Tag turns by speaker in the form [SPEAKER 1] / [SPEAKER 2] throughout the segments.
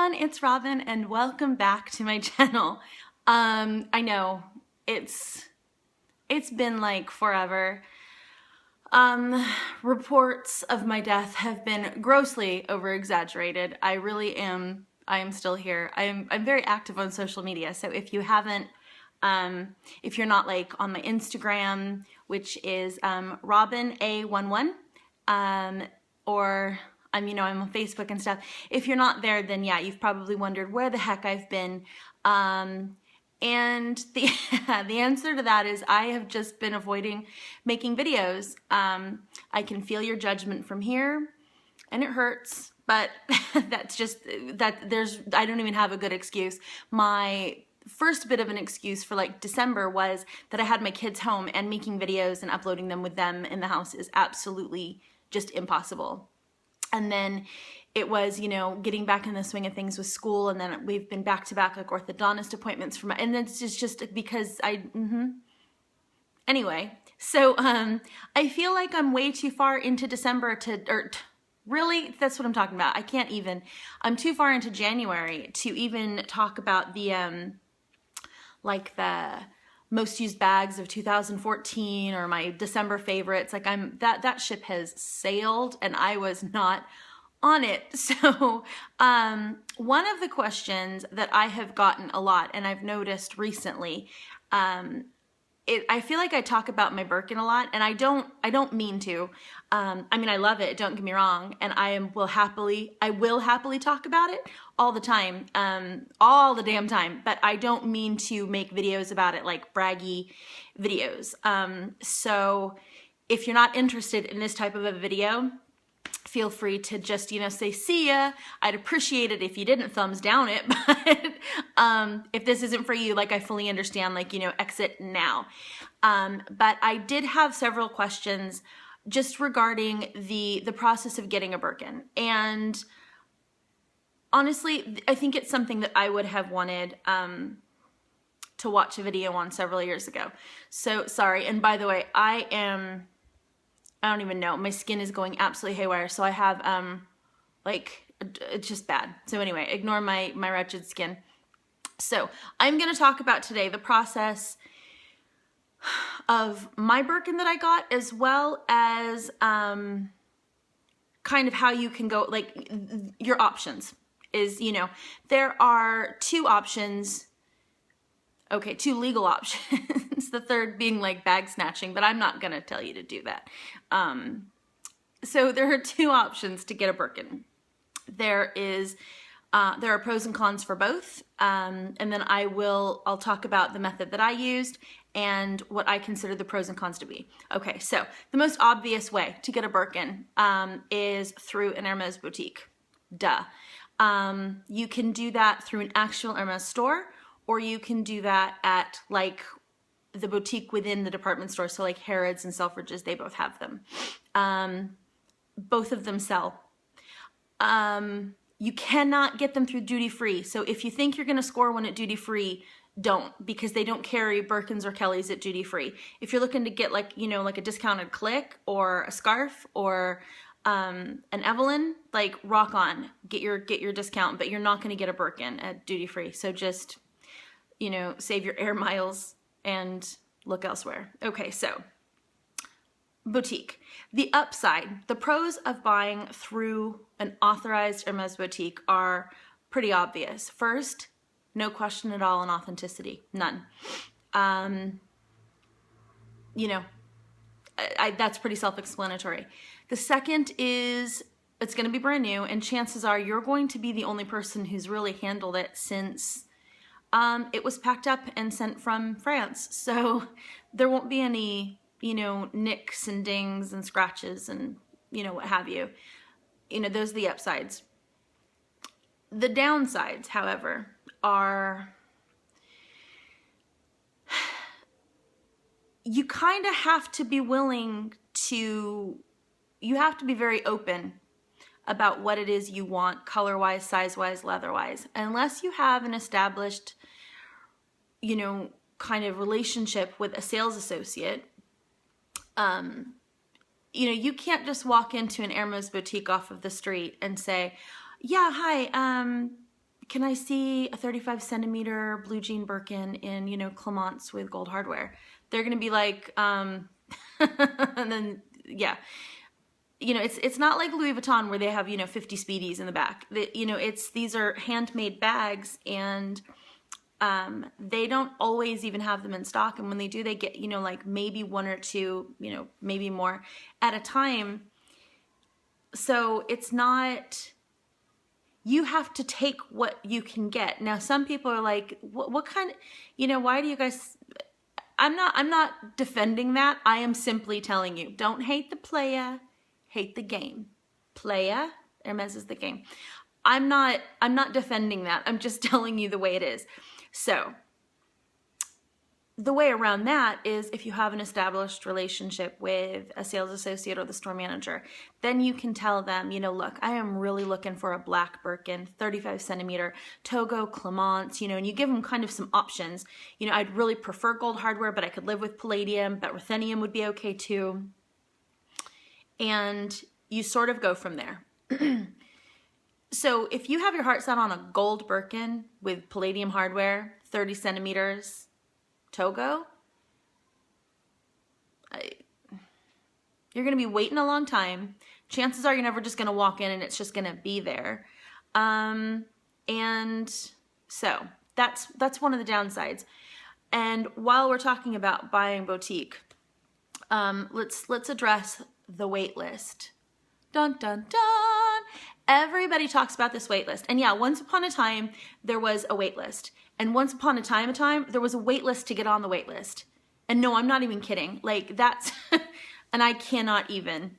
[SPEAKER 1] everyone, it's Robin and welcome back to my channel. I know it's been like forever. Reports of my death have been grossly over-exaggerated. I am still here. I'm very active on social media, so if you haven't, if you're not like on my Instagram, which is RobinA11, or I'm on Facebook and stuff. If you're not there, then yeah, you've probably wondered where the heck I've been. And the the answer to that is I have just been avoiding making videos. I can feel your judgment from here, and it hurts, but that's just I don't even have a good excuse. My first bit of an excuse for like December was that I had my kids home, and making videos and uploading them with them in the house is absolutely just impossible. And then it was, getting back in the swing of things with school, and then we've been back-to-back like orthodontist appointments and it's just because Anyway, so I feel like I'm way too far into December really, that's what I'm talking about. I'm too far into January to even talk about the, like the most used bags of 2014 or my December favorites. Like that ship has sailed and I was not on it. So one of the questions that I have gotten a lot and I've noticed recently, I feel like I talk about my Birkin a lot, and I don't mean to. I love it, don't get me wrong, and I will happily talk about it all the time, all the damn time, but I don't mean to make videos about it, like braggy videos. So if you're not interested in this type of a video, feel free to just, say, see ya. I'd appreciate it if you didn't thumbs down it, but if this isn't for you, like I fully understand, like, exit now. But I did have several questions just regarding the process of getting a Birkin. And honestly, I think it's something that I would have wanted to watch a video on several years ago. So sorry. And by the way, I don't even know. My skin is going absolutely haywire. So I have, it's just bad. So anyway, ignore my wretched skin. So I'm going to talk about today the process of my Birkin that I got, as well as kind of how you can go, like your options is, there are two options. Okay, two legal options. The third being like bag snatching, but I'm not gonna tell you to do that. So there are two options to get a Birkin. There are pros and cons for both, and then I'll talk about the method that I used and what I consider the pros and cons to be. Okay, so the most obvious way to get a Birkin is through an Hermes boutique. Duh. You can do that through an actual Hermes store, or you can do that at like the boutique within the department store. So like Harrods and Selfridges, they both have them. Both of them sell. You cannot get them through duty free. So if you think you're gonna score one at duty free, don't, because they don't carry Birkins or Kellys at duty free. If you're looking to get like, like a discounted click or a scarf or an Evelyn, like rock on, get your discount, but you're not gonna get a Birkin at duty free. So just, save your air miles and look elsewhere. Okay, so boutique. The upside, the pros of buying through an authorized Hermes boutique are pretty obvious. First, no question at all on authenticity, none. That's pretty self-explanatory. The second is it's going to be brand new, and chances are you're going to be the only person who's really handled it since it was packed up and sent from France. So there won't be any, nicks and dings and scratches and, what have you. Those are the upsides. The downsides, however, are you kind of have to be willing to, you have to be very open about what it is you want, color-wise, size-wise, leather-wise. Unless you have an established, kind of relationship with a sales associate, you can't just walk into an Hermes boutique off of the street and say, yeah, hi, can I see a 35 centimeter blue jean Birkin in, you know, Clements with gold hardware? They're going to be like, and then, yeah. You know, it's not like Louis Vuitton where they have, you know, 50 Speedies in the back. You know, these are handmade bags, and they don't always even have them in stock. And when they do, they get, you know, like maybe one or two, you know, maybe more at a time. So it's not, you have to take what you can get. Now, some people are like, what kind of, you know, why do you guys, I'm not defending that. I am simply telling you, don't hate the playa, hate the game. Playa, Hermes is the game. I'm not defending that. I'm just telling you the way it is. So the way around that is if you have an established relationship with a sales associate or the store manager, then you can tell them, you know, look, I am really looking for a black Birkin, 35 centimeter, Togo, Clements, you know, and you give them kind of some options. You know, I'd really prefer gold hardware, but I could live with palladium, but ruthenium would be okay too. And you sort of go from there. So if you have your heart set on a gold Birkin with palladium hardware, 30 centimeters, Togo, you're going to be waiting a long time. Chances are you're never just going to walk in and it's just going to be there. And so that's one of the downsides. And while we're talking about buying boutique, let's address the wait list. Dun, dun, dun. Everybody talks about this wait list. And yeah, once upon a time, there was a wait list. And once upon a time, there was a wait list to get on the wait list. And no, I'm not even kidding. Like that's, and I cannot even,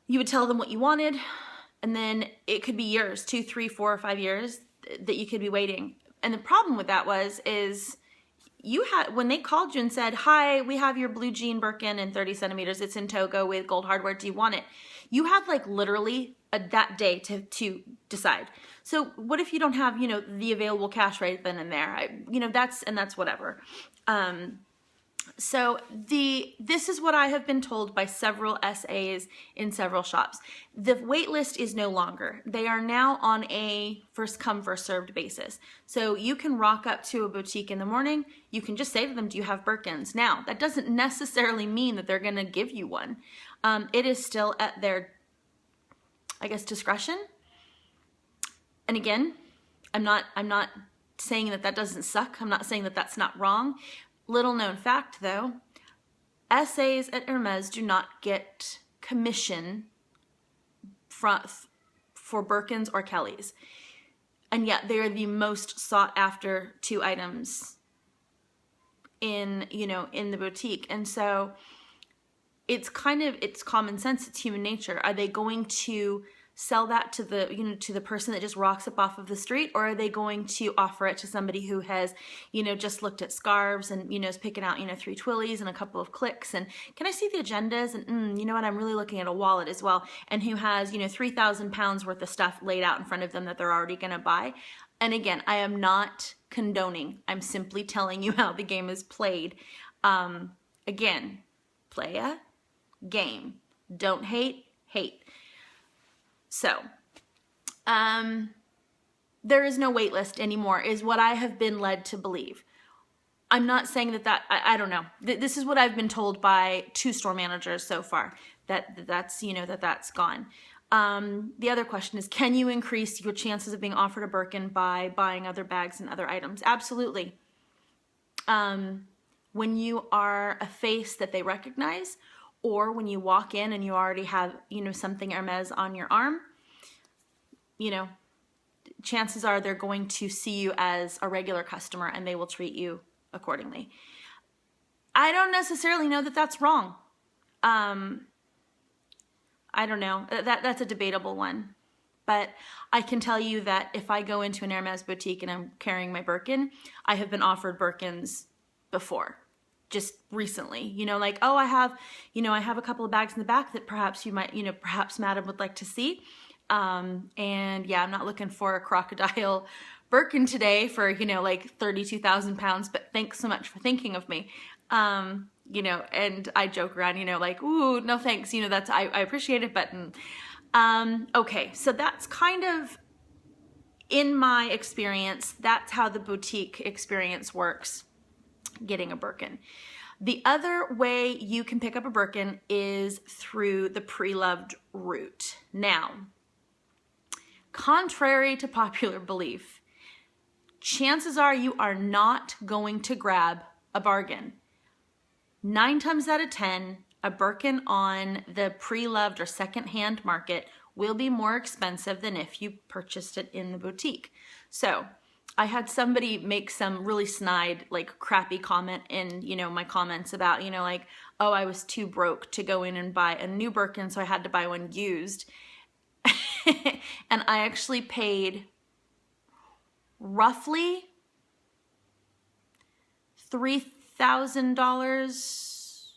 [SPEAKER 1] you would tell them what you wanted. And then it could be years, 2, 3, 4, or 5 years that you could be waiting. And the problem with that is you had, when they called you and said, hi, we have your blue jean Birkin in 30 centimeters. It's in Togo with gold hardware. Do you want it? You had like literally that day to decide. So what if you don't have, you know, the available cash right then and there? You know, that's whatever. So this is what I have been told by several SAs in several shops. The wait list is no longer. They are now on a first come, first served basis. So you can rock up to a boutique in the morning. You can just say to them, do you have Birkins? Now, that doesn't necessarily mean that they're going to give you one. It is still at their, I guess, discretion. And again, I'm not saying that doesn't suck. I'm not saying that that's not wrong. Little known fact though, SAs at Hermes do not get commission for Birkins or Kellys. And yet they are the most sought after 2 items in the boutique. And so it's common sense, it's human nature. Are they going to sell that to the person that just rocks up off of the street, or are they going to offer it to somebody who has, just looked at scarves and, is picking out, 3 twillies and a couple of clicks and can I see the agendas and, you know what, I'm really looking at a wallet as well, and who has, 3,000 pounds worth of stuff laid out in front of them that they're already going to buy. And again, I am not condoning. I'm simply telling you how the game is played. Again, play a game. Don't hate. So, there is no wait list anymore, is what I have been led to believe. I'm not saying that I don't know. This is what I've been told by 2 store managers so far, that's gone. The other question is, can you increase your chances of being offered a Birkin by buying other bags and other items? Absolutely. When you are a face that they recognize, or when you walk in and you already have, something Hermes on your arm, chances are they're going to see you as a regular customer and they will treat you accordingly. I don't necessarily know that that's wrong. I don't know. That's a debatable one. But I can tell you that if I go into an Hermes boutique and I'm carrying my Birkin, I have been offered Birkins before. Just recently, like, oh, I have a couple of bags in the back that perhaps you might, perhaps Madam would like to see. And yeah, I'm not looking for a crocodile Birkin today for, like 32,000 pounds, but thanks so much for thinking of me. And I joke around, like, ooh, no thanks, I appreciate it, but Okay, so that's kind of, in my experience, that's how the boutique experience works, getting a Birkin. The other way you can pick up a Birkin is through the Preloved route. Now, contrary to popular belief, chances are you are not going to grab a bargain. 9 times out of 10, a Birkin on the Preloved or secondhand market will be more expensive than if you purchased it in the boutique. So I had somebody make some really snide, like crappy comment in, my comments about, like, oh, I was too broke to go in and buy a new Birkin, so I had to buy one used. And I actually paid roughly $3,000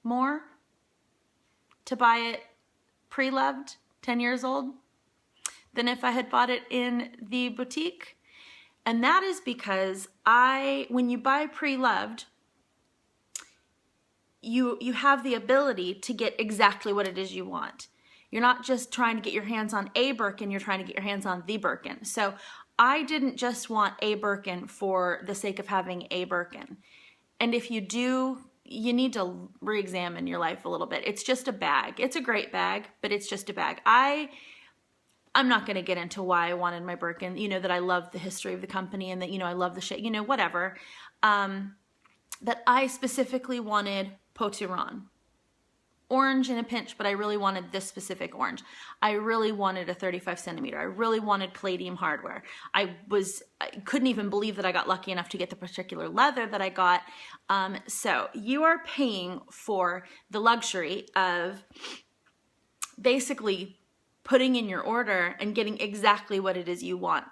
[SPEAKER 1] more to buy it pre-loved, 10 years old, than if I had bought it in the boutique. And that is because when you buy pre-loved, you have the ability to get exactly what it is you want. You're not just trying to get your hands on a Birkin, you're trying to get your hands on the Birkin. So I didn't just want a Birkin for the sake of having a Birkin. And if you do, you need to re-examine your life a little bit. It's just a bag. It's a great bag, but it's just a bag. I'm not going to get into why I wanted my Birkin, that I love the history of the company and that, I love the shit, whatever. But I specifically wanted Potiron. Orange in a pinch, but I really wanted this specific orange. I really wanted a 35 centimeter. I really wanted palladium hardware. I couldn't even believe that I got lucky enough to get the particular leather that I got. So you are paying for the luxury of basically putting in your order and getting exactly what it is you want,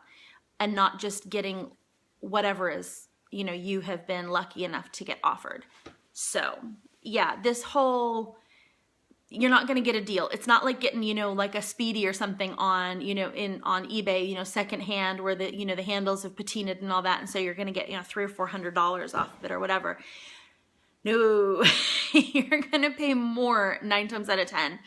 [SPEAKER 1] and not just getting whatever is, you have been lucky enough to get offered. So yeah, this whole, you're not going to get a deal. It's not like getting, like a Speedy or something on, on eBay, secondhand, where the, the handles have patinaed and all that. And so you're going to get, $300 or $400 off of it or whatever. No, you're going to pay more 9 times out of 10.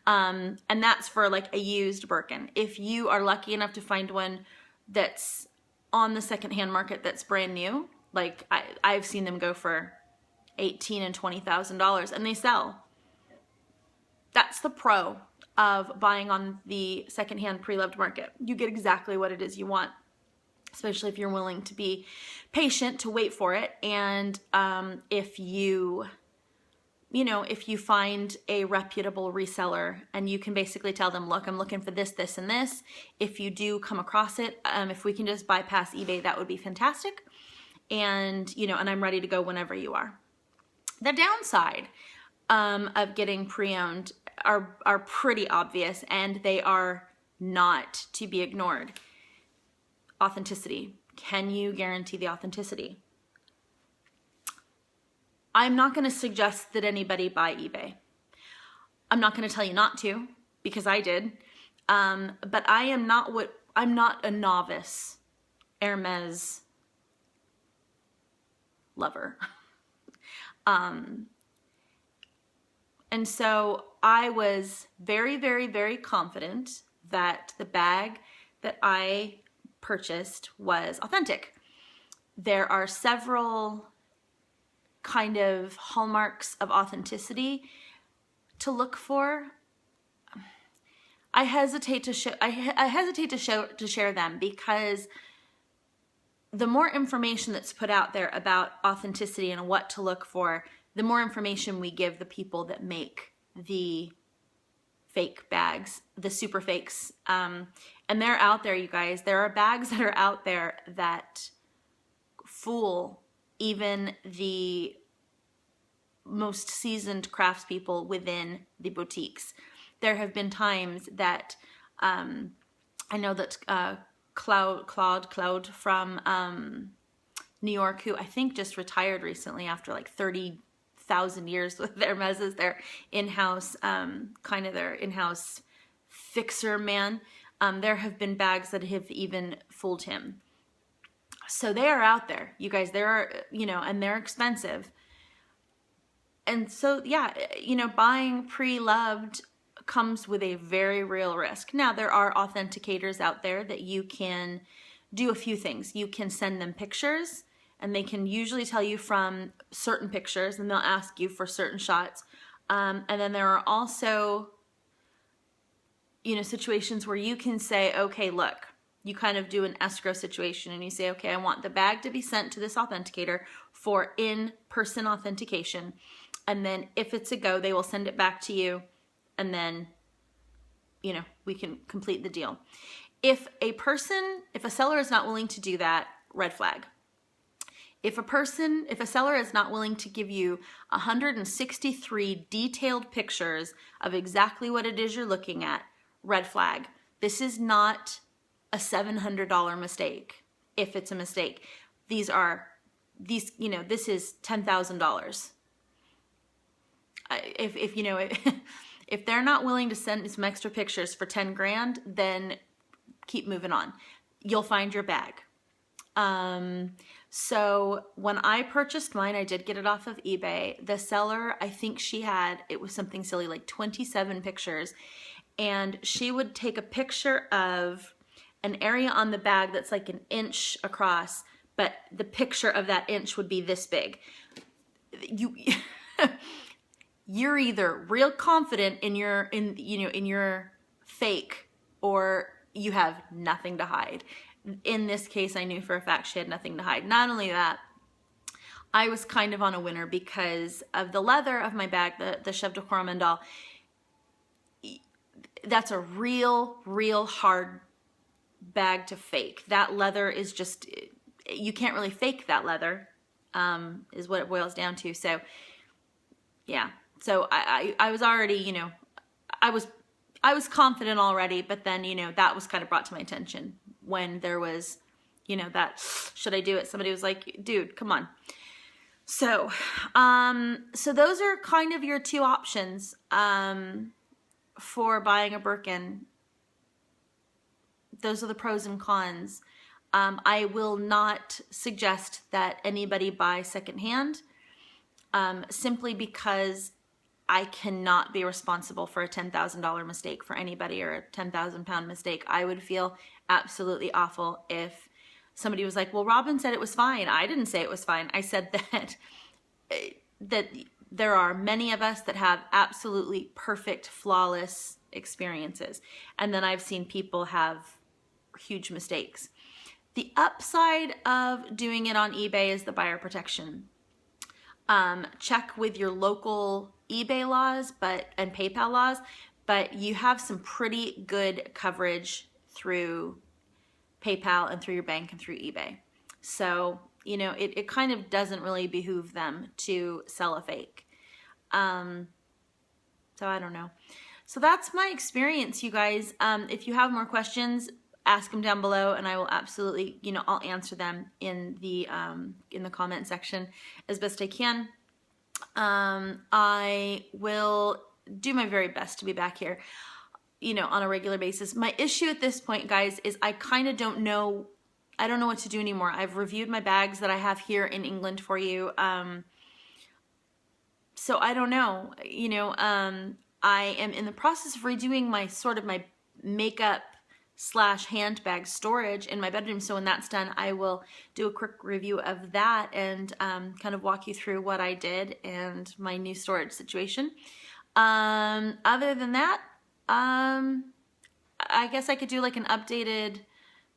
[SPEAKER 1] And that's for like a used Birkin. If you are lucky enough to find one that's on the secondhand market that's brand new, like I've seen them go for $18,000 and $20,000 and they sell. That's the pro of buying on the secondhand pre-loved market. You get exactly what it is you want, especially if you're willing to be patient to wait for it. And if you find a reputable reseller and you can basically tell them, look, I'm looking for this, this, and this. If you do come across it, if we can just bypass eBay, that would be fantastic. And, and I'm ready to go whenever you are. The downside of getting pre-owned are pretty obvious, and they are not to be ignored. Authenticity. Can you guarantee the authenticity? I'm not going to suggest that anybody buy eBay. I'm not going to tell you not to, because I did. But I'm not a novice Hermes lover. And so I was very, very, very confident that the bag that I purchased was authentic. There are several kind of hallmarks of authenticity to look for. I hesitate to share them because the more information that's put out there about authenticity and what to look for, the more information we give the people that make the fake bags, the super fakes. And they're out there, you guys. There are bags that are out there that fool even the most seasoned craftspeople within the boutiques. There have been times that I know that Claude from New York, who I think just retired recently after like 30,000 years with their Hermes, their in-house their in-house fixer man. There have been bags that have even fooled him. So they are out there, you guys. There are, and they're expensive. And so, yeah, buying pre-loved comes with a very real risk. Now, there are authenticators out there that you can do a few things. You can send them pictures, and they can usually tell you from certain pictures, and they'll ask you for certain shots. And then there are also, you know, situations where you can say, okay, look, you kind of do an escrow situation, and you say, okay, I want the bag to be sent to this authenticator for in-person authentication. And then if it's a go, they will send it back to you, and then, you know, we can complete the deal. If a seller is not willing to do that, red flag. If a seller is not willing to give you 163 detailed pictures of exactly what it is you're looking at, red flag. This is not a $700 mistake. If it's a mistake, this is $10,000. If you know, if they're not willing to send some extra pictures for 10 grand, then keep moving on. You'll find your bag. So when I purchased mine, I did get it off of eBay. The seller, I think it was something silly, like 27 pictures. And she would take a picture of an area on the bag that's like an inch across, but the picture of that inch would be this big. You're either real confident in your fake, or you have nothing to hide. In this case, I knew for a fact she had nothing to hide. Not only that, I was kind of on a winner because of the leather of my bag, the Chef de Coromandel. That's a real hard bag to fake. That leather is just, you can't really fake that leather, is what it boils down to. So, yeah. So I was already, you know, I was confident already, but then, you know, that was kind of brought to my attention when there was, you know, that, should I do it? Somebody was like, dude, come on. So, so those are kind of your two options, for buying a Birkin. Those are the pros and cons. I will not suggest that anybody buy secondhand, simply because I cannot be responsible for a $10,000 mistake for anybody, or a 10,000 pound mistake. I would feel absolutely awful if somebody was like, well, Robin said it was fine. I didn't say it was fine. I said that there are many of us that have absolutely perfect, flawless experiences. And then I've seen people have huge mistakes. The upside of doing it on eBay is the buyer protection. Check with your local eBay laws and PayPal laws, but you have some pretty good coverage through PayPal and through your bank and through eBay. So, you know, it kind of doesn't really behoove them to sell a fake. So I don't know. So that's my experience, you guys. If you have more questions, ask them down below, and I will absolutely, you know, I'll answer them in the comment section as best I can. I will do my very best to be back here, you know, on a regular basis. My issue at this point, guys, is I kind of don't know. I don't know what to do anymore. I've reviewed my bags that I have here in England for you. So I don't know, you know, I am in the process of redoing my makeup / handbag storage in my bedroom. So when that's done, I will do a quick review of that and kind of walk you through what I did and my new storage situation. Other than that, I guess I could do like an updated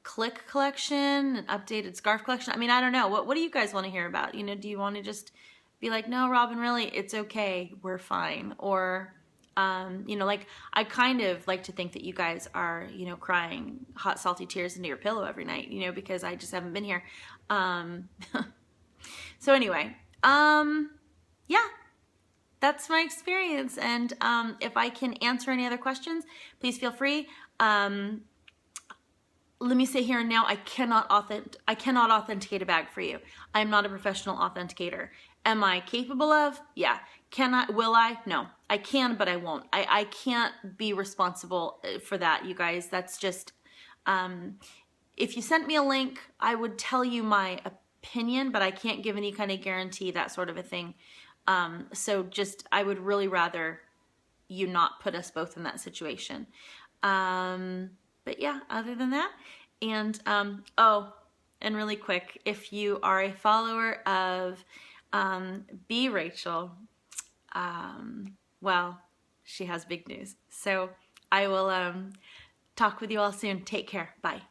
[SPEAKER 1] click collection, an updated scarf collection. I mean, I don't know. What do you guys want to hear about? You know, do you want to just be like, no, Robin, really, it's okay, we're fine? Or, you know, like, I kind of like to think that you guys are, you know, crying hot, salty tears into your pillow every night, you know, because I just haven't been here. So anyway, yeah, that's my experience. And if I can answer any other questions, please feel free. Let me say here and now, I cannot authenticate a bag for you. I'm not a professional authenticator. Am I capable of? Yeah. Will I? No. I can, but I won't. I can't be responsible for that, you guys. That's just, if you sent me a link, I would tell you my opinion, but I can't give any kind of guarantee, that sort of a thing. So just, I would really rather you not put us both in that situation. But yeah, other than that, and oh, and really quick, if you are a follower of B Rachel, well, she has big news. So I will talk with you all soon. Take care. Bye.